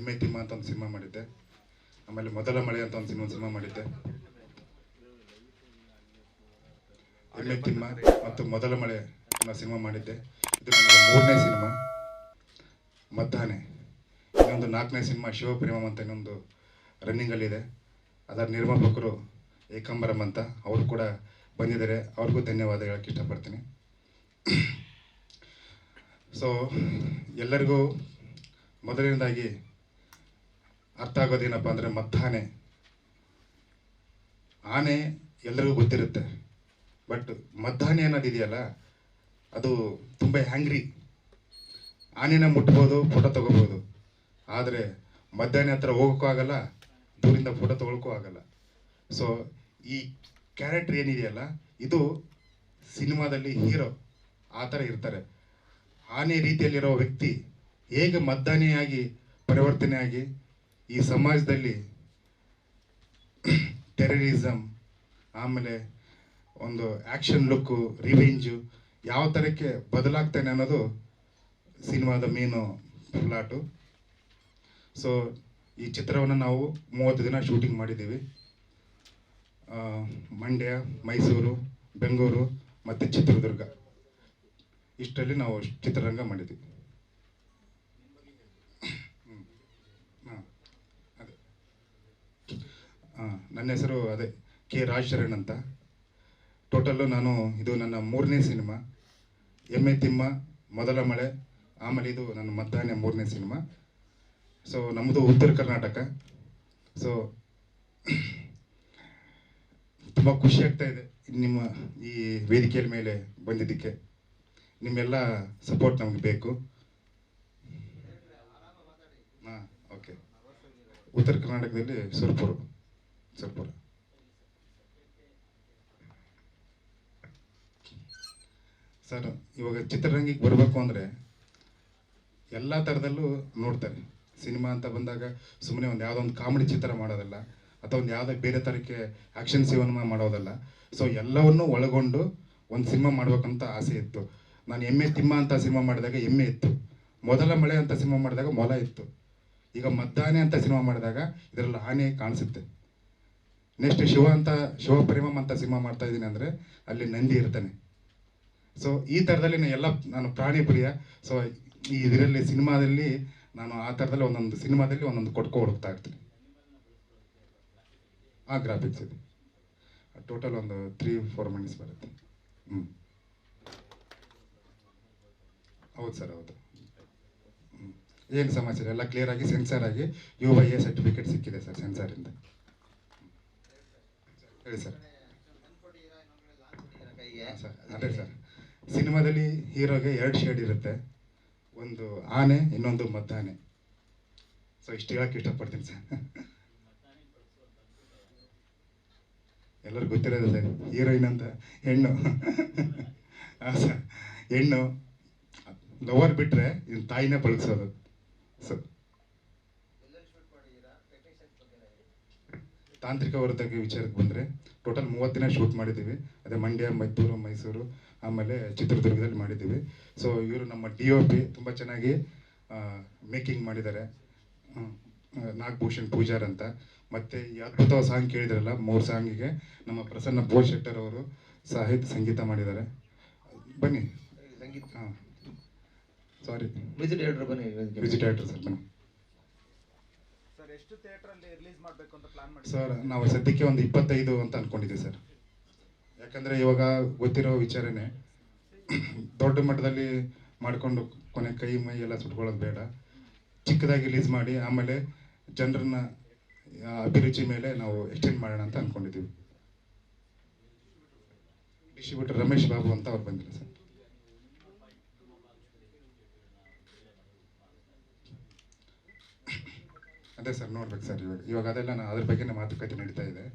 ಎಮ್ಮೆ ತಿಮ್ಮ ಅಂತ ಒಂದು ಸಿನಿಮಾ ಮಾಡಿದ್ದೆ. ಆಮೇಲೆ ಮೊದಲ ಮಳೆ ಅಂತ ಒಂದು ಸಿನಿಮಾ ಮಾಡಿದ್ದೆ. ಎಮ್ಮೆ ತಿಮ್ಮ ಮತ್ತು ಮೊದಲ ಮಳೆ ಅನ್ನೋ ಸಿನಿಮಾ ಮಾಡಿದ್ದೆ. ಇದು ನನಗೆ 3ನೇ ಸಿನಿಮಾ. ಮದ್ದಾನೆ ಇನ್ನೊಂದು 4ನೇ ಸಿನಿಮಾ ಶಿವಪ್ರೇಮಂ ಅಂತ ಇನ್ನೊಂದು ರನ್ನಿಂಗಲ್ಲಿದೆ. ಅದರ ನಿರ್ಮಾಪಕರು ಏಕಾಂಬರಂ ಅಂತ, ಅವರು ಕೂಡ ಬಂದಿದ್ದಾರೆ. ಅವ್ರಿಗೂ ಧನ್ಯವಾದ ಹೇಳಕ್ಕೆ ಇಷ್ಟಪಡ್ತೀನಿ. ಸೊ ಎಲ್ಲರಿಗೂ ಮೊದಲನೇದಾಗಿ ಅರ್ಥ ಆಗೋದೇನಪ್ಪ ಅಂದರೆ, ಮದ್ದಾನೆ ಆನೆ ಎಲ್ಲರಿಗೂ ಗೊತ್ತಿರುತ್ತೆ. ಬಟ್ ಮದ್ದಾನೆ ಅನ್ನೋದಿದೆಯಲ್ಲ, ಅದು ತುಂಬ ಹ್ಯಾಂಗ್ರಿ. ಆನೆನ ಮುಟ್ಬೋದು, ಫೋಟೋ ತಗೋಬೋದು. ಆದರೆ ಮದ್ದಾನೆ ಹತ್ರ ಹೋಗೋಕ್ಕೂ ಆಗಲ್ಲ, ದೂರಿಂದ ಫೋಟೋ ತೊಗೊಳಕ್ಕೂ ಆಗಲ್ಲ. ಸೊ ಈ ಕ್ಯಾರೆಕ್ಟರ್ ಏನಿದೆಯಲ್ಲ, ಇದು ಸಿನಿಮಾದಲ್ಲಿ ಹೀರೋ ಆ ಥರ ಇರ್ತಾರೆ. ಆನೆ ರೀತಿಯಲ್ಲಿರೋ ವ್ಯಕ್ತಿ ಹೇಗೆ ಮದ್ದಾನೆಯಾಗಿ ಪರಿವರ್ತನೆ ಆಗಿ ಈ ಸಮಾಜದಲ್ಲಿ ಟೆರರಿಸಮ್, ಆಮೇಲೆ ಒಂದು ಆ್ಯಕ್ಷನ್ ಲುಕ್ಕು, ರಿವೆಂಜು ಯಾವ ಥರಕ್ಕೆ ಬದಲಾಗ್ತಾನೆ ಅನ್ನೋದು ಸಿನಿಮಾದ ಮೇನು ಪ್ಲಾಟು. ಸೊ ಈ ಚಿತ್ರವನ್ನು ನಾವು 30 ದಿನ ಶೂಟಿಂಗ್ ಮಾಡಿದ್ದೀವಿ. ಮಂಡ್ಯ, ಮೈಸೂರು, ಬೆಂಗಳೂರು ಮತ್ತು ಚಿತ್ರದುರ್ಗ, ಇಷ್ಟರಲ್ಲಿ ನಾವು ಚಿತ್ರರಂಗ ಮಾಡಿದ್ದೀವಿ. ಅದೇ ನನ್ನ ಹೆಸರು ಅದೇ ಕೆ ರಾಜಶರಣ್ ಅಂತ. ಟೋಟಲ್ಲು ಇದು ನನ್ನ 3ನೇ ಸಿನಿಮಾ. ಎಮ್ಮೆ ತಿಮ್ಮ, ಮೊದಲ ಮಳೆ, ಆಮೇಲೆ ಇದು ನನ್ನ ಮದ್ದಾನೆ 3ನೇ ಸಿನಿಮಾ. ಸೊ ನಮ್ಮದು ಉತ್ತರ ಕರ್ನಾಟಕ. ಸೊ ತುಂಬ ಖುಷಿ ಆಗ್ತಾ ಇದೆ ನಿಮ್ಮ ಈ ವೇದಿಕೆಯ ಮೇಲೆ ಬಂದಿದ್ದಕ್ಕೆ. ನಿಮ್ಮೆಲ್ಲ ಸಪೋರ್ಟ್ ನಮಗೆ ಬೇಕು. ಓಕೆ. ಉತ್ತರ ಕರ್ನಾಟಕದಲ್ಲಿ ಸುರ್ಪುರ. ಸರ್, ಇವಾಗ ಚಿತ್ರರಂಗಕ್ಕೆ ಬರಬೇಕು ಅಂದರೆ ಎಲ್ಲ ಥರದಲ್ಲೂ ನೋಡ್ತಾರೆ. ಸಿನಿಮಾ ಅಂತ ಬಂದಾಗ ಸುಮ್ಮನೆ ಯಾವುದೋ ಒಂದು ಕಾಮಿಡಿ ಚಿತ್ರ ಮಾಡೋದಲ್ಲ, ಅಥವಾ ಯಾವುದೋ ಬೇರೆ ಥರಕ್ಕೆ ಆ್ಯಕ್ಷನ್ ಸಿನಿಮಾ ಮಾಡೋದಲ್ಲ. ಸೊ ಎಲ್ಲವನ್ನೂ ಒಳಗೊಂಡು ಒಂದು ಸಿನಿಮಾ ಮಾಡ್ಬೇಕಂತ ಆಸೆ ಇತ್ತು. ನಾನು ಎಮ್ಮೆ ತಿಮ್ಮ ಅಂತ ಸಿನಿಮಾ ಮಾಡಿದಾಗ ಎಮ್ಮೆ ಇತ್ತು, ಮೊದಲ ಮಳೆ ಅಂತ ಸಿನಿಮಾ ಮಾಡಿದಾಗ ಮೊಲ ಇತ್ತು, ಈಗ ಮದ್ದಾನೆ ಅಂತ ಸಿನಿಮಾ ಮಾಡಿದಾಗ ಇದರಲ್ಲಿ ಆನೆ ಕಾಣಿಸುತ್ತೆ. ನೆಕ್ಸ್ಟ್ ಶಿವಪ್ರೇಮಂ ಅಂತ ಸಿನಿಮಾ ಮಾಡ್ತಾ ಇದ್ದೀನಿ ಅಂದರೆ ಅಲ್ಲಿ ನಂದಿ ಇರ್ತಾನೆ. ಸೊ ಈ ಥರದಲ್ಲಿ ನಾನು ಪ್ರಾಣಿ ಪ್ರಿಯ. ಸೊ ಇದರಲ್ಲಿ ಸಿನಿಮಾದಲ್ಲಿ ನಾನು ಆ ಥರದಲ್ಲಿ ಒಂದೊಂದು ಸಿನಿಮಾದಲ್ಲಿ ಒಂದೊಂದು ಹುಡುಕ್ತಾ ಇರ್ತೀನಿ. ಗ್ರಾಫಿಕ್ಸ್ ಇದೆ. ಟೋಟಲ್ ಒಂದು 3-4 ಮಿನಿಟ್ಸ್ ಬರುತ್ತೆ. ಹೌದು ಸರ್, ಹೌದು. ಏನು ಸಮಾಚಾರ, ಎಲ್ಲ ಕ್ಲಿಯರ್ ಆಗಿ ಸೆನ್ಸಾರ್ ಆಗಿ UIA ಸರ್ಟಿಫಿಕೇಟ್ ಸಿಕ್ಕಿದೆ ಸರ್ ಸೆನ್ಸಾರಿಂದ. ಹೇಳಿ ಸರ್. ಸರ್ ಅದೇ ಸರ್, ಸಿನಿಮಾದಲ್ಲಿ ಹೀರೋಗೆ 2 ಶೇಡ್ ಇರುತ್ತೆ, ಒಂದು ಆನೆ, ಇನ್ನೊಂದು ಮದ್ದಾನೆ. ಸೊ ಇಷ್ಟು ಹೇಳಕ್ಕೆ ಇಷ್ಟಪಡ್ತೀನಿ ಸರ್. ಎಲ್ಲರಿಗೂ ಗೊತ್ತಿರೋದು ಸರ್, ಹೀರೋಯಿನ್ ಅಂತ ಹೆಣ್ಣು. ಸರ್, ಹೆಣ್ಣು ಲವರ್ ಬಿಟ್ಟರೆ ಇನ್ನು ತಾಯಿನೇ ಬಳಸೋದು. ಸೊ ತಾಂತ್ರಿಕ ವರ್ಧಕ ವಿಚಾರಕ್ಕೆ ಬಂದರೆ ಟೋಟಲ್ 30 ದಿನ ಶೂಟ್ ಮಾಡಿದ್ದೀವಿ. ಅದೇ ಮಂಡ್ಯ, ಮೈಸೂರು, ಆಮೇಲೆ ಚಿತ್ರದುರ್ಗದಲ್ಲಿ ಮಾಡಿದ್ದೀವಿ. ಸೊ ಇವರು ನಮ್ಮ DOP ತುಂಬ ಚೆನ್ನಾಗಿ ಮೇಕಿಂಗ್ ಮಾಡಿದ್ದಾರೆ, ನಾಗಭೂಷಣ್ ಪೂಜಾರ್ ಅಂತ. ಮತ್ತು ಈ ಅದ್ಭುತ ಸಾಂಗ್ ಕೇಳಿದ್ರಲ್ಲ, 3 ಸಾಂಗಿಗೆ ನಮ್ಮ ಪ್ರಸನ್ನ ಬೋಶೆಟ್ಟರ್ ಅವರು ಸಂಗೀತ ಮಾಡಿದ್ದಾರೆ. ಬನ್ನಿ ಸಂಗೀತ. ಸಾರಿ, ವಿಸಿಟೇಟರ್ ಬನ್ನಿ. ವಿಸಿಟೇಟರ್ ಸರ್ ಬನ್ನಿ. ಸರ್, ಎಷ್ಟು ಥಿಯೇಟ್ರಲ್ಲಿ ರಿಲೀಸ್ ಮಾಡಬೇಕು ಅಂತ ಪ್ಲಾನ್ ಮಾಡಿ? ಸರ್, ನಾವು ಸದ್ಯಕ್ಕೆ ಒಂದು 25 ಅಂತ ಅಂದ್ಕೊಂಡಿದ್ದೀವಿ ಸರ್. ಯಾಕಂದರೆ ಇವಾಗ ಗೊತ್ತಿರೋ ವಿಚಾರನೇ, ದೊಡ್ಡ ಮಟ್ಟದಲ್ಲಿ ಮಾಡಿಕೊಂಡು ಕೊನೆ ಕೈ ಮೈ ಎಲ್ಲ ಸುಟ್ಕೊಳ್ಳೋದು ಬೇಡ. ಚಿಕ್ಕದಾಗಿ ರಿಲೀಸ್ ಮಾಡಿ ಆಮೇಲೆ ಜನರನ್ನ ಅಭಿರುಚಿ ಮೇಲೆ ನಾವು ಎಕ್ಸ್ಟೆಂಡ್ ಮಾಡೋಣ ಅಂತ ಅಂದ್ಕೊಂಡಿದ್ದೀವಿ. ಡಿಸ್ಟ್ರಿಬ್ಯೂಟರ್ ರಮೇಶ್ ಬಾಬು ಅಂತ ಅವ್ರು ಬಂದಿಲ್ಲ ಸರ್. ಅದೇ ಸರ್, ನೋಡ್ಬೇಕು ಸರ್. ಇವಾಗ ಅದೆಲ್ಲ ಅದ್ರ ಬಗ್ಗೆ ಮಾತುಕತೆ ನಡೀತಾ ಇದೆ.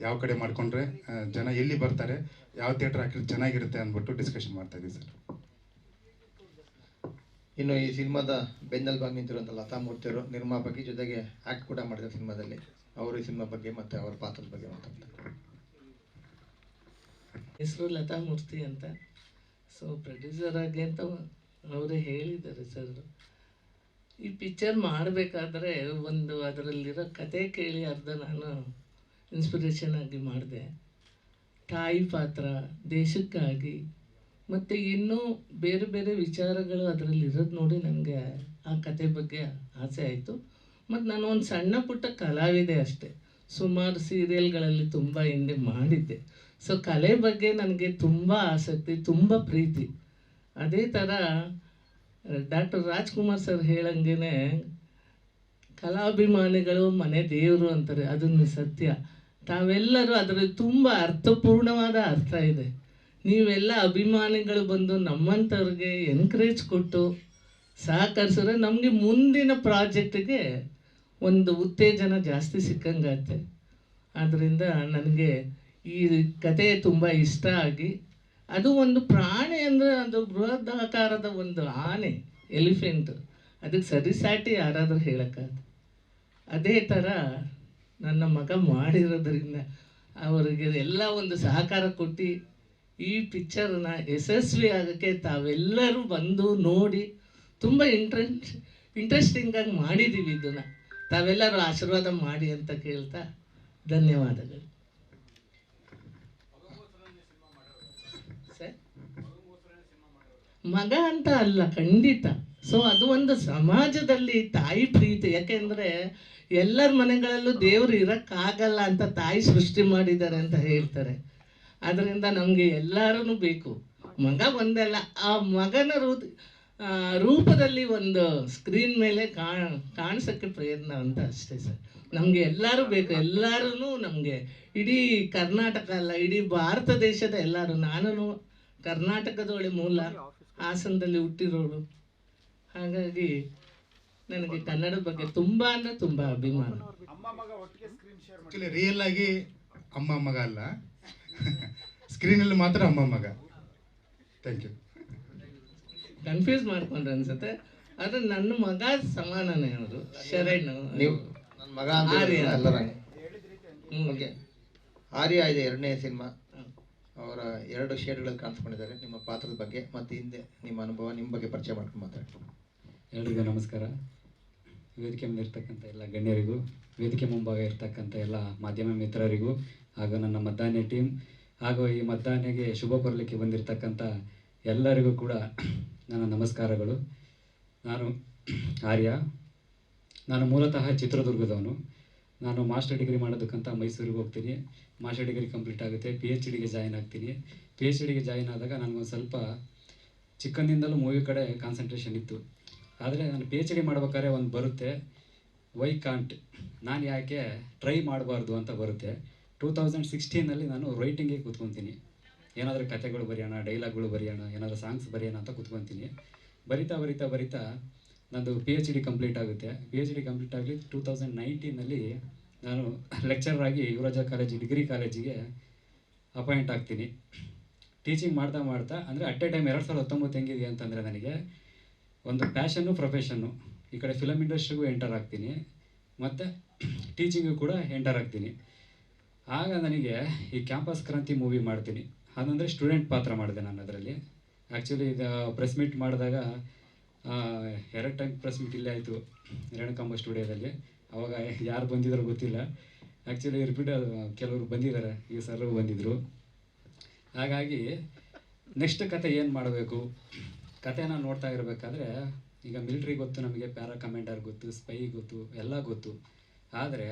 ಯಾವ ಕಡೆ ಮಾಡಿಕೊಂಡ್ರೆ ಜನ ಎಲ್ಲಿ ಬರ್ತಾರೆ, ಯಾವ ಥಿಯೇಟರ್ ಹಾಕಿದ್ರೆ ಚೆನ್ನಾಗಿರುತ್ತೆ ಅಂದ್ಬಿಟ್ಟು ಡಿಸ್ಕಷನ್ ಮಾಡ್ತಾ ಇದ್ದೀವಿ ಸರ್. ಇನ್ನು ಈ ಸಿನಿಮಾದ ಬೆನ್ನೆಲುಬಾಗಿ ನಿಂತಿರುವಂಥ ಲತಾ ಮೂರ್ತಿಯವರು ನಿರ್ಮಾಪಕಿ, ಜೊತೆಗೆ ಆ್ಯಕ್ಟ್ ಕೂಡ ಮಾಡಿದ್ದಾರೆ ಸಿನಿಮಾದಲ್ಲಿ. ಅವರು ಈ ಸಿನಿಮಾ ಬಗ್ಗೆ ಮತ್ತು ಅವರ ಪಾತ್ರದ ಬಗ್ಗೆ ಮಾತಾಡ್ತಾರೆ. ಹೆಸರು ಲತಾ ಮೂರ್ತಿ ಅಂತ. ಸೊ ಪ್ರೊಡ್ಯೂಸರ್ ಆಗಿ ಅಂತ ಅವರೇ ಹೇಳಿದ್ದಾರೆ ಸರ್. ಈ ಪಿಕ್ಚರ್ ಮಾಡಬೇಕಾದ್ರೆ ಒಂದು ಅದರಲ್ಲಿರೋ ಕತೆ ಕೇಳಿ ಅರ್ಧ ನಾನು ಇನ್ಸ್ಪಿರೇಷನ್ ಆಗಿ ಮಾಡಿದೆ. ತಾಯಿ ಪಾತ್ರ, ದೇಶಕ್ಕಾಗಿ, ಮತ್ತು ಇನ್ನೂ ಬೇರೆ ಬೇರೆ ವಿಚಾರಗಳು ಅದರಲ್ಲಿ ಇರೋದು ನೋಡಿ ನನಗೆ ಆ ಕತೆ ಬಗ್ಗೆ ಆಸೆ ಆಯಿತು. ಮತ್ತು ನಾನು ಒಂದು ಸಣ್ಣ ಪುಟ್ಟ ಕಲಾವಿದೆ ಅಷ್ಟೆ. ಸುಮಾರು ಸೀರಿಯಲ್ಗಳಲ್ಲಿ ತುಂಬ ಹಿಂದೆ ಮಾಡಿದ್ದೆ. ಸೊ ಕಲೆ ಬಗ್ಗೆ ನನಗೆ ತುಂಬ ಆಸಕ್ತಿ, ತುಂಬ ಪ್ರೀತಿ. ಅದೇ ಥರ ಡಾಕ್ಟರ್ ರಾಜ್ಕುಮಾರ್ ಸರ್ ಹೇಳಂಗೆ ಕಲಾಭಿಮಾನಿಗಳು ಮನೆ ದೇವರು ಅಂತಾರೆ, ಅದನ್ನು ಸತ್ಯ. ತಾವೆಲ್ಲರೂ ಅದರಲ್ಲಿ ತುಂಬ ಅರ್ಥಪೂರ್ಣವಾದ ಅರ್ಥ ಇದೆ. ನೀವೆಲ್ಲ ಅಭಿಮಾನಿಗಳು ಬಂದು ನಮ್ಮಂಥವ್ರಿಗೆ ಎನ್ಕರೇಜ್ ಕೊಟ್ಟು ಸಹಕರಿಸಿದ್ರೆ ನಮಗೆ ಮುಂದಿನ ಪ್ರಾಜೆಕ್ಟಿಗೆ ಒಂದು ಉತ್ತೇಜನ ಜಾಸ್ತಿ ಸಿಕ್ಕಂಗಾಗುತ್ತೆ. ಆದ್ದರಿಂದ ನನಗೆ ಈ ಕತೆ ತುಂಬ ಇಷ್ಟ ಆಗಿ, ಅದು ಒಂದು ಪ್ರಾಣಿ ಅಂದರೆ ಅದು ಬೃಹದಾಕಾರದ ಒಂದು ಆನೆ, ಎಲಿಫೆಂಟ್, ಅದಕ್ಕೆ ಸರಿಸಾಟಿ ಯಾರಾದರೂ ಹೇಳೋಕ್ಕಾಗತ್ತೆ. ಅದೇ ಥರ ನನ್ನ ಮಗ ಮಾಡಿರೋದ್ರಿಂದ ಅವರಿಗೆ ಎಲ್ಲ ಒಂದು ಸಹಕಾರ ಕೊಟ್ಟು ಈ ಪಿಕ್ಚರನ್ನ ಯಶಸ್ವಿ ಆಗೋಕ್ಕೆ ತಾವೆಲ್ಲರೂ ಬಂದು ನೋಡಿ ತುಂಬ ಇಂಟ್ರೆಸ್ಟಿಂಗಾಗಿ ಮಾಡಿದ್ದೀವಿ. ಇದನ್ನು ತಾವೆಲ್ಲರೂ ಆಶೀರ್ವಾದ ಮಾಡಿ ಅಂತ ಕೇಳ್ತಾ ಧನ್ಯವಾದಗಳು. ಸರ್, ಮಗ ಅಂತ ಅಲ್ಲ, ಖಂಡಿತ. ಸೊ ಅದು ಒಂದು ಸಮಾಜದಲ್ಲಿ ತಾಯಿ ಪ್ರೀತಿ. ಯಾಕೆಂದರೆ ಎಲ್ಲರ ಮನೆಗಳಲ್ಲೂ ದೇವರು ಇರೋಕ್ಕಾಗಲ್ಲ ಅಂತ ತಾಯಿ ಸೃಷ್ಟಿ ಮಾಡಿದ್ದಾರೆ ಅಂತ ಹೇಳ್ತಾರೆ. ಅದರಿಂದ ನಮಗೆ ಎಲ್ಲರೂ ಬೇಕು. ಮಗ ಒಂದಲ್ಲ, ಆ ಮಗನ ರೂಪದಲ್ಲಿ ಒಂದು ಸ್ಕ್ರೀನ್ ಮೇಲೆ ಕಾಣಿಸೋಕ್ಕೆ ಪ್ರಯತ್ನ ಅಂತ ಅಷ್ಟೇ ಸರ್. ನಮಗೆ ಎಲ್ಲರೂ ಬೇಕು, ಎಲ್ಲರೂ ನಮಗೆ. ಇಡೀ ಕರ್ನಾಟಕ ಅಲ್ಲ, ಇಡೀ ಭಾರತ ದೇಶದ ಎಲ್ಲರೂ. ನಾನು ಕರ್ನಾಟಕದೊಳೆ ಮೂಲ, ಹಾಸನದಲ್ಲಿ ಹುಟ್ಟಿರೋಳು. ಹಾಗಾಗಿ ನನಗೆ ಕನ್ನಡದ ಬಗ್ಗೆ ತುಂಬ ಅಂದರೆ ತುಂಬ ಅಭಿಮಾನ. ಅಮ್ಮ ಮಗ ಒಟ್ಟಿಗೆ ಸ್ಕ್ರೀನ್ ಶೇರ್ ಮಾಡಿ. ಆ್ಯಕ್ಚುಲಿ ರಿಯಲ್ ಆಗಿ ಅಮ್ಮ ಮಗ ಅಲ್ಲ, ಸ್ಕ್ರೀನಲ್ಲಿ ಮಾತ್ರ ಅಮ್ಮ ಮಗ. Thank you. ಕನ್ಫ್ಯೂಸ್ ಮಾಡ್ಕೊಂಡ್ರೆ ಅನ್ಸುತ್ತೆ. ಆದರೆ ನನ್ನ ಮಗ ಸಮಾನನೇ ಅವರು. ಶರಣ್ ನೀವು ನನ್ನ ಮಗ ಅಂತ ಆರ್ಯ. ಎಲ್ಲರ ಹೇಳಿದ ರೀತಿ ಹಂಗೆ. ಓಕೆ. ಆರ್ಯ ಇದೆ 2ನೇ ಸಿನಿಮಾ. ಅವರ 2 ಶೇಡ್ಗಳಲ್ಲಿ ಕಾಣಿಸ್ಕೊಂಡಿದ್ದಾರೆ. ನಿಮ್ಮ ಪಾತ್ರದ ಬಗ್ಗೆ ಮತ್ತು ಹಿಂದೆ ನಿಮ್ಮ ಅನುಭವ, ನಿಮ್ಮ ಬಗ್ಗೆ ಪರಿಚಯ ಮಾಡ್ಕೊಂಡು ಮಾತಾಡಿ. ಎಲ್ರಿಗೂ ನಮಸ್ಕಾರ. ವೇದಿಕೆ ಮೇಲೆ ಇರ್ತಕ್ಕಂಥ ಎಲ್ಲ ಗಣ್ಯರಿಗೂ, ವೇದಿಕೆ ಮುಂಭಾಗ ಇರ್ತಕ್ಕಂಥ ಎಲ್ಲ ಮಾಧ್ಯಮ ಮಿತ್ರರಿಗೂ, ಹಾಗೂ ನನ್ನ ಮದ್ದಾನೆ ಟೀಮ್, ಹಾಗೂ ಈ ಮದ್ದಾನೆಗೆ ಶುಭ ಕೋರಲಿಕ್ಕೆ ಬಂದಿರತಕ್ಕಂಥ ಎಲ್ಲರಿಗೂ ಕೂಡ ನನ್ನ ನಮಸ್ಕಾರಗಳು. ನಾನು ಆರ್ಯ. ನಾನು ಮೂಲತಃ ಚಿತ್ರದುರ್ಗದವನು. ನಾನು ಮಾಸ್ಟರ್ ಡಿಗ್ರಿ ಮಾಡೋದಕ್ಕಂತ ಮೈಸೂರಿಗೆ ಹೋಗ್ತೀನಿ. ಮಾಸ್ಟರ್ ಡಿಗ್ರಿ ಕಂಪ್ಲೀಟ್ ಆಗುತ್ತೆ, PhDಗೆ ಜಾಯಿನ್ ಆಗ್ತೀನಿ. PhDಗೆ ಜಾಯಿನ್ ಆದಾಗ ನನಗೊಂದು ಸ್ವಲ್ಪ ಚಿಕ್ಕಂದಿಂದಲೂ ಮೂವಿ ಕಡೆ ಕಾನ್ಸಂಟ್ರೇಷನ್ ಇತ್ತು. ಆದರೆ ನಾನು PhD ಮಾಡ್ಬೇಕಾದ್ರೆ ಒಂದು ಬರುತ್ತೆ, ವೈ ಕಾಂಟ್, ನಾನು ಯಾಕೆ ಟ್ರೈ ಮಾಡಬಾರ್ದು ಅಂತ ಬರುತ್ತೆ. 2016ನಲ್ಲಿ ನಾನು ರೈಟಿಂಗಿಗೆ ಕೂತ್ಕೊತೀನಿ. ಏನಾದರೂ ಕಥೆಗಳು ಬರೆಯೋಣ, ಡೈಲಾಗ್ಗಳು ಬರೆಯೋಣ, ಏನಾದರೂ ಸಾಂಗ್ಸ್ ಬರೆಯೋಣ ಅಂತ ಕೂತ್ಕೊತೀನಿ. ಬರಿತಾ ನಂದು PhD ಕಂಪ್ಲೀಟ್ ಆಗುತ್ತೆ. PhD ಕಂಪ್ಲೀಟ್ ಆಗಲಿ 2019ನಲ್ಲಿ ನಾನು ಲೆಕ್ಚರರ್ ಆಗಿ ಯುವರಾಜ ಕಾಲೇಜ್ ಡಿಗ್ರಿ ಕಾಲೇಜಿಗೆ ಅಪಾಯಿಂಟ್ ಆಗ್ತೀನಿ. ಟೀಚಿಂಗ್ ಮಾಡ್ತಾ ಅಂದರೆ ಅಟ್ ಎ ಟೈಮ್ 2019 ಹೆಂಗಿದೆ ಅಂತಂದರೆ ನನಗೆ ಒಂದು ಪ್ಯಾಷನ್ನು, ಪ್ರೊಫೆಷನ್ನು. ಈ ಕಡೆ ಫಿಲಮ್ ಇಂಡಸ್ಟ್ರಿಗೂ ಎಂಟರ್ ಆಗ್ತೀನಿ ಮತ್ತು ಟೀಚಿಂಗು ಕೂಡ ಎಂಟರ್ ಆಗ್ತೀನಿ. ಆಗ ನನಗೆ ಈ ಕ್ಯಾಂಪಸ್ ಕ್ರಾಂತಿ ಮೂವಿ ಮಾಡ್ತೀನಿ. ಅದಂದರೆ ಸ್ಟೂಡೆಂಟ್ ಪಾತ್ರ ಮಾಡಿದೆ ನಾನು ಅದರಲ್ಲಿ. ಆ್ಯಕ್ಚುಲಿ ಇದು ಪ್ರೆಸ್ ಮೀಟ್ ಮಾಡಿದಾಗ 2 ಟೈಮ್ ಪ್ರೆಸ್ ಮೀಟ್ ಇಲ್ಲೇ ಆಯಿತು, ರೇಣುಕಾಂಬ ಸ್ಟುಡಿಯೋದಲ್ಲಿ. ಅವಾಗ ಯಾರು ಬಂದಿದ್ರು ಗೊತ್ತಿಲ್ಲ. ಆ್ಯಕ್ಚುಲಿ ರಿಪೀಟ್ ಕೆಲವರು ಬಂದಿದ್ದಾರೆ, ಈ ಸರ್ ಬಂದಿದ್ದರು. ಹಾಗಾಗಿ ನೆಕ್ಸ್ಟ್ ಕತೆ ಏನು ಮಾಡಬೇಕು, ಕತೆನ ನೋಡ್ತಾ ಇರಬೇಕಾದ್ರೆ ಈಗ ಮಿಲಿಟ್ರಿ ಗೊತ್ತು ನಮಗೆ, ಪ್ಯಾರಾ ಕಮಾಂಡರ್ ಗೊತ್ತು, ಸ್ಪೈ ಗೊತ್ತು, ಎಲ್ಲ ಗೊತ್ತು. ಆದರೆ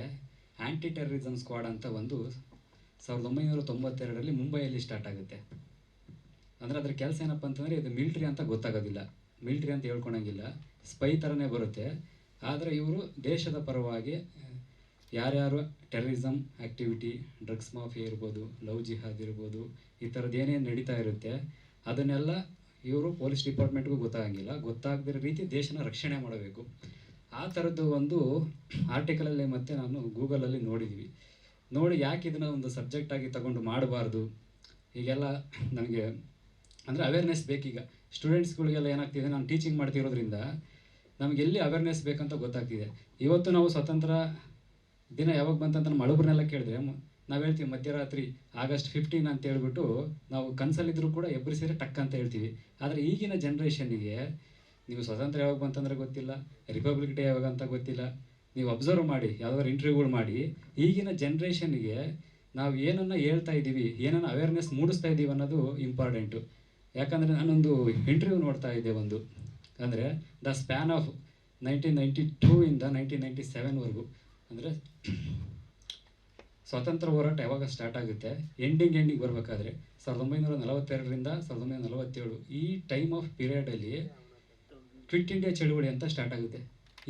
ಆ್ಯಂಟಿ ಟೆರರಿಸಮ್ ಸ್ಕ್ವಾಡ್ ಅಂತ ಒಂದು 1992ರಲ್ಲಿ ಮುಂಬೈಯಲ್ಲಿ ಸ್ಟಾರ್ಟ್ ಆಗುತ್ತೆ. ಅಂದರೆ ಅದ್ರ ಕೆಲಸ ಏನಪ್ಪ ಅಂತಂದರೆ ಇದು ಮಿಲಿಟ್ರಿ ಅಂತ ಗೊತ್ತಾಗೋದಿಲ್ಲ, ಮಿಲಿಟ್ರಿ ಅಂತ ಹೇಳ್ಕೊಳಂಗಿಲ್ಲ, ಸ್ಪೈ ಥರನೇ ಬರುತ್ತೆ. ಆದರೆ ಇವರು ದೇಶದ ಪರವಾಗಿ ಯಾರ್ಯಾರು ಟೆರರಿಸಮ್ ಆ್ಯಕ್ಟಿವಿಟಿ, ಡ್ರಗ್ಸ್ ಮಾಫಿಯಾ ಇರ್ಬೋದು, ಲವ್ ಜಿಹಾದ್ ಇರ್ಬೋದು, ಈ ಥರದ್ದು ಏನೇನು ನಡೀತಾ ಇರುತ್ತೆ ಅದನ್ನೆಲ್ಲ ಇವರು ಪೊಲೀಸ್ ಡಿಪಾರ್ಟ್ಮೆಂಟ್ಗೂ ಗೊತ್ತಾಗಂಗಿಲ್ಲ, ಗೊತ್ತಾಗದಿರೋ ರೀತಿ ದೇಶನ ರಕ್ಷಣೆ ಮಾಡಬೇಕು. ಆ ಥರದ್ದು ಒಂದು ಆರ್ಟಿಕಲಲ್ಲಿ ಮತ್ತು ನಾನು ಗೂಗಲಲ್ಲಿ ನೋಡಿದ್ವಿ. ನೋಡಿ ಯಾಕೆ ಇದನ್ನು ಒಂದು ಸಬ್ಜೆಕ್ಟಾಗಿ ತಗೊಂಡು ಮಾಡಬಾರ್ದು, ಹೀಗೆಲ್ಲ ನನಗೆ ಅಂದರೆ ಅವೇರ್ನೆಸ್ ಬೇಕೀಗ. ಸ್ಟೂಡೆಂಟ್ಸ್ಗಳಿಗೆಲ್ಲ ಏನಾಗ್ತಿದೆ, ನಾನು ಟೀಚಿಂಗ್ ಮಾಡ್ತಿರೋದ್ರಿಂದ ನಮಗೆ ಎಲ್ಲಿ ಅವೇರ್ನೆಸ್ ಬೇಕಂತ ಗೊತ್ತಾಗ್ತಿದೆ. ಇವತ್ತು ನಾವು ಸ್ವತಂತ್ರ ದಿನ ಯಾವಾಗ ಬಂತಂತ ನಮ್ಮ ಹಳಬ್ರನ್ನೆಲ್ಲ ಕೇಳಿದ್ರೆ ನಾವು ಹೇಳ್ತೀವಿ ಮಧ್ಯರಾತ್ರಿ August 15 ಅಂತ ಹೇಳ್ಬಿಟ್ಟು ನಾವು ಕನಸಲ್ಲಿದ್ದರೂ ಕೂಡ ಎಬ್ಬರಿಸಿದ್ರೆ ಟಕ್ ಅಂತ ಹೇಳ್ತೀವಿ. ಆದರೆ ಈಗಿನ ಜನ್ರೇಷನ್ನಿಗೆ ನೀವು ಸ್ವತಂತ್ರ ಯಾವಾಗ ಬಂತಂದ್ರೆ ಗೊತ್ತಿಲ್ಲ, ರಿಪಬ್ಲಿಕ್ ಡೇ ಯಾವಾಗ ಅಂತ ಗೊತ್ತಿಲ್ಲ. ನೀವು ಅಬ್ಸರ್ವ್ ಮಾಡಿ, ಯಾವ್ದಾದ್ರು ಇಂಟರ್ವ್ಯೂಗಳು ಮಾಡಿ, ಈಗಿನ ಜನ್ರೇಷನ್ಗೆ ನಾವು ಏನನ್ನು ಹೇಳ್ತಾ ಇದ್ದೀವಿ, ಏನನ್ನು ಅವೇರ್ನೆಸ್ ಮೂಡಿಸ್ತಾ ಇದ್ದೀವಿ ಅನ್ನೋದು ಇಂಪಾರ್ಟೆಂಟು. ಯಾಕಂದರೆ ನಾನೊಂದು ಇಂಟರ್ವ್ಯೂ ನೋಡ್ತಾ ಇದ್ದೆ ಒಂದು, ಅಂದರೆ ದ ಸ್ಪ್ಯಾನ್ ಆಫ್ 1992 ಇಂದ 1997ವರೆಗೂ, ಅಂದರೆ ಸ್ವಾತಂತ್ರ್ಯ ಹೋರಾಟ ಯಾವಾಗ ಸ್ಟಾರ್ಟ್ ಆಗುತ್ತೆ, ಎಂಡಿಂಗ್ ಬರಬೇಕಾದ್ರೆ 1942ರಿಂದ 1947 ಈ ಟೈಮ್ ಆಫ್ ಪೀರಿಯಡಲ್ಲಿ ಕ್ವಿಟ್ ಇಂಡಿಯಾ ಚಳುವಳಿ ಅಂತ ಸ್ಟಾರ್ಟ್ ಆಗುತ್ತೆ.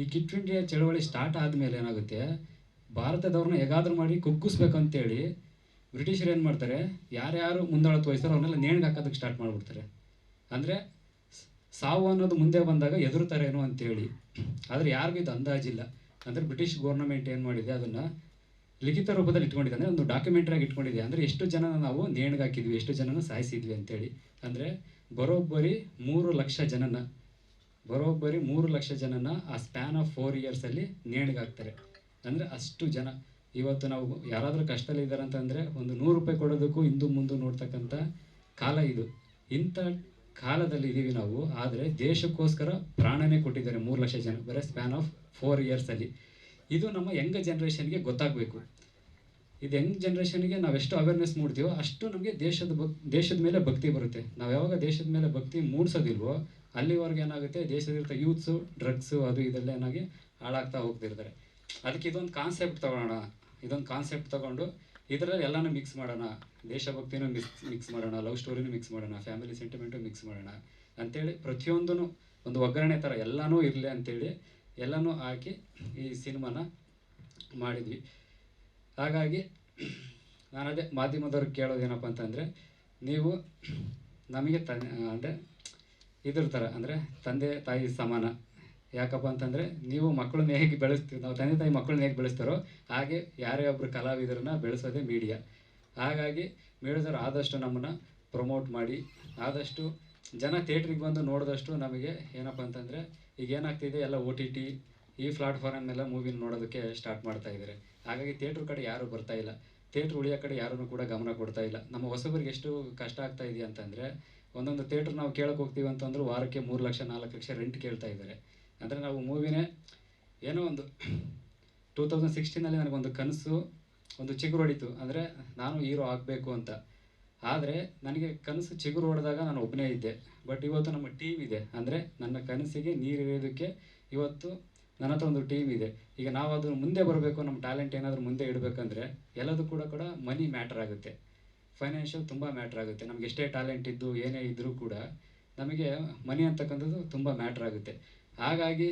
ಈ ಕ್ವಿಟ್ ಇಂಡಿಯಾ ಚಳುವಳಿ ಸ್ಟಾರ್ಟ್ ಆದಮೇಲೆ ಏನಾಗುತ್ತೆ, ಭಾರತದವ್ರನ್ನ ಹೇಗಾದ್ರೂ ಮಾಡಿ ಕುಗ್ಗಿಸ್ಬೇಕಂತೇಳಿ ಬ್ರಿಟಿಷರು ಏನು ಮಾಡ್ತಾರೆ, ಯಾರ್ಯಾರು ಮುಂದಾಳತ್ವ ವಹಿಸ್ತಾರೋ ಅವ್ರನ್ನೆಲ್ಲ ನೇಣಿಗೆ ಹಾಕೋದಕ್ಕೆ ಸ್ಟಾರ್ಟ್ ಮಾಡಿಬಿಡ್ತಾರೆ. ಅಂದರೆ ಸಾವು ಅನ್ನೋದು ಮುಂದೆ ಬಂದಾಗ ಎದುರುತ್ತಾರೇನೋ ಅಂತೇಳಿ. ಆದರೆ ಯಾರಿಗೂ ಇದು ಅಂದಾಜಿಲ್ಲ. ಅಂದರೆ ಬ್ರಿಟಿಷ್ ಗೌರ್ನಮೆಂಟ್ ಏನು ಮಾಡಿದೆ, ಅದನ್ನು ಲಿಖಿತ ರೂಪದಲ್ಲಿ ಇಟ್ಕೊಂಡಿದೆ, ಅಂದರೆ ಒಂದು ಡಾಕ್ಯುಮೆಂಟ್ರಿಯಾಗಿ ಇಟ್ಕೊಂಡಿದೆ. ಅಂದರೆ ಎಷ್ಟು ಜನನ ನಾವು ನೇಣಿಗೆ ಹಾಕಿದ್ವಿ, ಎಷ್ಟು ಜನನ ಸಾಯಿಸಿದ್ವಿ ಅಂತೇಳಿ. ಅಂದರೆ ಬರೋಬ್ಬರಿ 3 ಲಕ್ಷ ಜನನ ಆ ಸ್ಪ್ಯಾನ್ ಆಫ್ 4 ಇಯರ್ಸಲ್ಲಿ ನೇಣಿಗೆ ಹಾಕ್ತಾರೆ. ಅಂದರೆ ಅಷ್ಟು ಜನ. ಇವತ್ತು ನಾವು ಯಾರಾದರೂ ಕಷ್ಟದಲ್ಲಿ ಇದ್ದಾರೆ ಅಂತಂದರೆ ಒಂದು 100 ರೂಪಾಯಿ ಕೊಡೋದಕ್ಕೂ ಹಿಂದು ಮುಂದೆ ನೋಡ್ತಕ್ಕಂಥ ಕಾಲ ಇದು. ಇಂಥ ಕಾಲದಲ್ಲಿ ಇದ್ದೀವಿ ನಾವು. ಆದರೆ ದೇಶಕ್ಕೋಸ್ಕರ ಪ್ರಾಣನೇ ಕೊಟ್ಟಿದ್ದಾರೆ 3 ಲಕ್ಷ ಜನ, ಬರೀ ಸ್ಪ್ಯಾನ್ ಆಫ್ 4 ಇಯರ್ಸಲ್ಲಿ. ಇದು ನಮ್ಮ ಯಂಗ್ ಜನ್ರೇಷನ್ಗೆ ಗೊತ್ತಾಗಬೇಕು. ಇದು ಯಂಗ್ ಜನ್ರೇಷನ್ಗೆ ನಾವೆಷ್ಟು ಅವೇರ್ನೆಸ್ ಮೂಡ್ತೀವೋ ಅಷ್ಟು ನಮಗೆ ದೇಶದ ಮೇಲೆ ಭಕ್ತಿ ಬರುತ್ತೆ. ನಾವು ಯಾವಾಗ ದೇಶದ ಮೇಲೆ ಭಕ್ತಿ ಮೂಡಿಸೋದಿಲ್ವೋ ಅಲ್ಲಿವರೆಗೆ ಏನಾಗುತ್ತೆ, ದೇಶದಿರ್ತ ಯೂತ್ಸು, ಡ್ರಗ್ಸು, ಅದು ಇದೆಲ್ಲ ಏನಾಗಿ ಹಾಳಾಗ್ತಾ ಹೋಗ್ತಿರ್ತಾರೆ. ಅದಕ್ಕೆ ಇದೊಂದು ಕಾನ್ಸೆಪ್ಟ್ ತೊಗೊಂಡು ಇದರಲ್ಲಿ ಎಲ್ಲನೂ ಮಿಕ್ಸ್ ಮಾಡೋಣ, ದೇಶಭಕ್ತಿನೂ ಮಿಕ್ಸ್ ಮಾಡೋಣ, ಲವ್ ಸ್ಟೋರಿನೂ ಮಿಕ್ಸ್ ಮಾಡೋಣ, ಫ್ಯಾಮಿಲಿ ಸೆಂಟಿಮೆಂಟು ಮಿಕ್ಸ್ ಮಾಡೋಣ ಅಂಥೇಳಿ ಪ್ರತಿಯೊಂದೂ ಒಂದು ಒಗ್ಗರಣೆ ಥರ ಎಲ್ಲನೂ ಇರಲಿ ಅಂಥೇಳಿ ಎಲ್ಲನೂ ಹಾಕಿ ಈ ಸಿನಿಮಾನ ಮಾಡಿದ್ವಿ. ಹಾಗಾಗಿ ನಾನು ಅದೇ ಮಾಧ್ಯಮದವ್ರಿಗೆ ಕೇಳೋದೇನಪ್ಪ ಅಂತಂದರೆ, ನೀವು ನಮಗೆ ಅಂದರೆ ಇದ್ರ ಥರ, ಅಂದರೆ ತಂದೆ ತಾಯಿ ಸಮಾನ. ಯಾಕಪ್ಪ ಅಂತಂದರೆ ನೀವು ಮಕ್ಕಳನ್ನ ಹೇಗೆ ಬೆಳೆಸ್ತೀವಿ, ನಾವು ತಂದೆ ತಾಯಿ ಮಕ್ಕಳನ್ನ ಹೇಗೆ ಬೆಳೆಸ್ತಾರೋ ಹಾಗೆ ಯಾರೇ ಒಬ್ಬರು ಕಲಾವಿದರನ್ನ ಬೆಳೆಸೋದೇ ಮೀಡಿಯಾ. ಹಾಗಾಗಿ ಮೀಡಿಯಾದವ್ರು ಆದಷ್ಟು ನಮ್ಮನ್ನು ಪ್ರಮೋಟ್ ಮಾಡಿ, ಆದಷ್ಟು ಜನ ಥಿಯೇಟ್ರಿಗೆ ಬಂದು ನೋಡಿದಷ್ಟು ನಮಗೆ ಏನಪ್ಪ ಅಂತಂದರೆ, ಈಗ ಏನಾಗ್ತಿದೆ, ಎಲ್ಲ OTT ಈ ಪ್ಲಾಟ್ಫಾರ್ಮ್ ಎಲ್ಲ ಮೂವಿನ ನೋಡೋದಕ್ಕೆ ಸ್ಟಾರ್ಟ್ ಮಾಡ್ತಾ ಇದ್ದಾರೆ. ಹಾಗಾಗಿ ಥಿಯೇಟ್ರ್ ಕಡೆ ಯಾರೂ ಬರ್ತಾ ಇಲ್ಲ, ಥಿಯೇಟ್ರ್ ಉಳಿಯೋ ಕಡೆ ಯಾರೂ ಕೂಡ ಗಮನ ಕೊಡ್ತಾ ಇಲ್ಲ. ನಮ್ಮ ಹೊಸಬರಿಗೆ ಎಷ್ಟು ಕಷ್ಟ ಆಗ್ತಾ ಇದೆಯಾ ಅಂತಂದರೆ, ಒಂದೊಂದು ಥಿಯೇಟ್ರ್ ನಾವು ಕೇಳೋಕೆ ಹೋಗ್ತೀವಿ ಅಂತಂದ್ರೆ ವಾರಕ್ಕೆ 3 ಲಕ್ಷ 4 ಲಕ್ಷ ರೆಂಟ್ ಕೇಳ್ತಾ ಇದ್ದಾರೆ. ಅಂದರೆ ನಾವು ಮೂವಿನೇ ಏನೋ ಒಂದು 2016ನಲ್ಲಿ ನನಗೊಂದು ಕನಸು, ಒಂದು ಚಿಗುರು ಹೊಡಿತು, ಅಂದರೆ ನಾನು ಹೀರೋ ಆಗಬೇಕು ಅಂತ. ಆದರೆ ನನಗೆ ಕನಸು ಚಿಗುರು ಹೊಡೆದಾಗ ನಾನು ಒಬ್ಬನೇ ಇದ್ದೆ. ಬಟ್ ಇವತ್ತು ನಮ್ಮ ಟೀಮ್ ಇದೆ. ಅಂದರೆ ನನ್ನ ಕನಸಿಗೆ ನೀರಿರೋದಕ್ಕೆ ಇವತ್ತು ನನ್ನ ಹತ್ರ ಒಂದು ಟೀಮ್ ಇದೆ. ಈಗ ನಾವು ಅದು ಮುಂದೆ ಬರಬೇಕು, ನಮ್ಮ ಟ್ಯಾಲೆಂಟ್ ಏನಾದರೂ ಮುಂದೆ ಇಡಬೇಕಂದ್ರೆ ಎಲ್ಲದೂ ಕೂಡ ಮನಿ ಮ್ಯಾಟರ್ ಆಗುತ್ತೆ, ಫೈನಾನ್ಷಿಯಲ್ ತುಂಬ ಮ್ಯಾಟ್ರ್ ಆಗುತ್ತೆ. ನಮ್ಗೆ ಎಷ್ಟೇ ಟ್ಯಾಲೆಂಟ್ ಇದ್ದು ಏನೇ ಇದ್ದರೂ ಕೂಡ ನಮಗೆ ಮನಿ ಅಂತಕ್ಕಂಥದ್ದು ತುಂಬ ಮ್ಯಾಟ್ರ್ ಆಗುತ್ತೆ. ಹಾಗಾಗಿ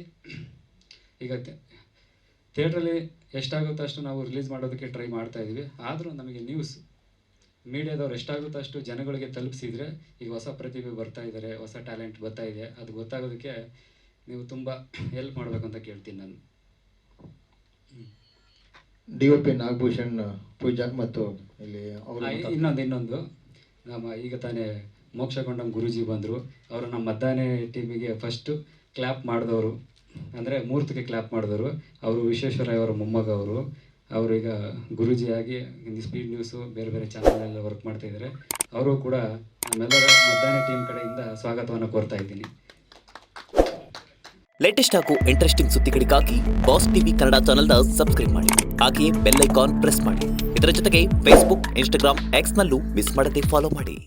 ಈಗ ಥಿಯೇಟ್ರಲ್ಲಿ ಎಷ್ಟಾಗುತ್ತೋ ಅಷ್ಟು ನಾವು ರಿಲೀಸ್ ಮಾಡೋದಕ್ಕೆ ಟ್ರೈ ಮಾಡ್ತಾಯಿದ್ವಿ. ಆದರೂ ನಮಗೆ ನ್ಯೂಸ್ ಮೀಡಿಯಾದವ್ರು ಎಷ್ಟಾಗುತ್ತೋ ಅಷ್ಟು ಜನಗಳಿಗೆ ತಲುಪಿಸಿದರೆ ಈಗ ಹೊಸ ಪ್ರತಿಭೆ ಬರ್ತಾ ಇದ್ದಾರೆ, ಹೊಸ ಟ್ಯಾಲೆಂಟ್ ಬರ್ತಾ ಇದೆ, ಅದು ಗೊತ್ತಾಗೋದಕ್ಕೆ ನೀವು ತುಂಬ ಹೆಲ್ಪ್ ಮಾಡಬೇಕು ಅಂತ ಕೇಳ್ತೀನಿ ನಾನು. DOP ನಾಗಭೂಷಣ್ ಪೂಜಾ ಮತ್ತು ಇಲ್ಲಿ ಇನ್ನೊಂದು ನಮ್ಮ ಈಗ ತಾನೇ ಮೋಕ್ಷಗೊಂಡಂ ಗುರೂಜಿ ಬಂದರು. ಅವರು ನಮ್ಮ ಮದ್ದಾನೆ ಟೀಮಿಗೆ ಫಸ್ಟು ಕ್ಲ್ಯಾಪ್ ಮಾಡಿದವರು, ಅಂದರೆ ಮೂರ್ತಕ್ಕೆ ಕ್ಲ್ಯಾಪ್ ಮಾಡಿದವರು ಅವರು ವಿಶ್ವೇಶ್ವರಯ್ಯ ಅವರ ಮೊಮ್ಮಗ. ಅವರು ಈಗ ಗುರೂಜಿಯಾಗಿ ಸ್ಪೀಡ್ ನ್ಯೂಸು ಬೇರೆ ಬೇರೆ ಚಾನಲ್ನೆಲ್ಲ ವರ್ಕ್ ಮಾಡ್ತಾಯಿದ್ದಾರೆ. ಅವರು ಕೂಡ ನಮ್ಮೆಲ್ಲರ ಮದ್ದಾನೆ ಟೀಮ್ ಕಡೆಯಿಂದ ಸ್ವಾಗತವನ್ನು ಕೋರ್ತಾ ಇದ್ದೀನಿ. ಲೇಟೆಸ್ಟ್ ಹಾಗೂ ಇಂಟ್ರೆಸ್ಟಿಂಗ್ ಸುದ್ದಿಗಳಿಗಾಗಿ ಬಾಸ್ ಟಿವಿ ಕನ್ನಡ ಚಾನೆಲ್ನ ಸಬ್ಸ್ಕ್ರೈಬ್ ಮಾಡಿ. ಹಾಗೆಯೇ ಬೆಲ್ ಐಕಾನ್ ಪ್ರೆಸ್ ಮಾಡಿ. ಇದರ ಜೊತೆಗೆ ಫೇಸ್ಬುಕ್, ಇನ್ಸ್ಟಾಗ್ರಾಮ್, ಎಕ್ಸ್ನಲ್ಲೂ ಮಿಸ್ ಮಾಡದೆ ಫಾಲೋ ಮಾಡಿ.